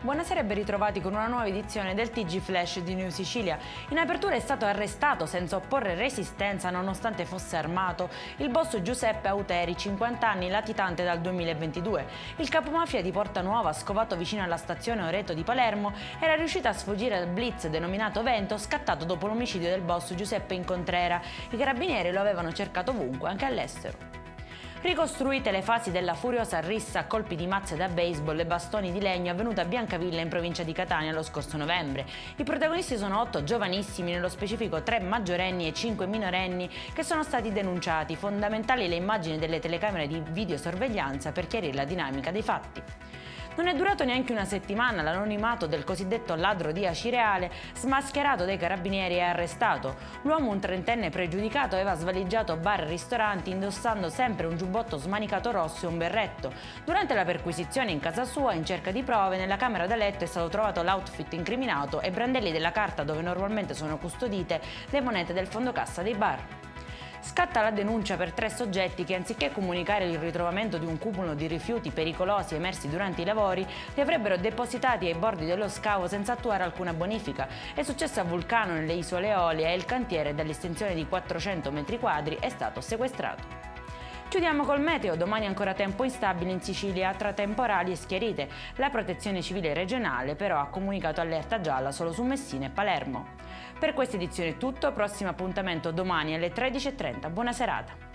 Buonasera e ben ritrovati con una nuova edizione del TG Flash di New Sicilia. In apertura è stato arrestato senza opporre resistenza nonostante fosse armato il boss Giuseppe Auteri, 50 anni, latitante dal 2022. Il capomafia di Porta Nuova, scovato vicino alla stazione Oreto di Palermo, era riuscito a sfuggire al blitz denominato Vento, scattato dopo l'omicidio del boss Giuseppe Incontrera. I carabinieri lo avevano cercato ovunque, anche all'estero. Ricostruite le fasi della furiosa rissa a colpi di mazze da baseball e bastoni di legno avvenuta a Biancavilla in provincia di Catania lo scorso novembre. I protagonisti sono 8 giovanissimi, nello specifico 3 maggiorenni e 5 minorenni, che sono stati denunciati. Fondamentali le immagini delle telecamere di videosorveglianza per chiarire la dinamica dei fatti. Non è durato neanche una settimana l'anonimato del cosiddetto ladro di Acireale, smascherato dai carabinieri e arrestato. L'uomo, un trentenne pregiudicato, aveva svaligiato bar e ristoranti indossando sempre un giubbotto smanicato rosso e un berretto. Durante la perquisizione in casa sua, in cerca di prove, nella camera da letto è stato trovato l'outfit incriminato e brandelli della carta dove normalmente sono custodite le monete del fondo cassa dei bar. Scatta la denuncia per 3 soggetti che, anziché comunicare il ritrovamento di un cumulo di rifiuti pericolosi emersi durante i lavori, li avrebbero depositati ai bordi dello scavo senza attuare alcuna bonifica. È successo a Vulcano, nelle Isole Eolie, e il cantiere, dall'estensione di 400 metri quadri, è stato sequestrato. Chiudiamo col meteo. Domani ancora tempo instabile in Sicilia tra temporali e schiarite. La Protezione Civile regionale però ha comunicato allerta gialla solo su Messina e Palermo. Per questa edizione è tutto, prossimo appuntamento domani alle 13:30. Buona serata.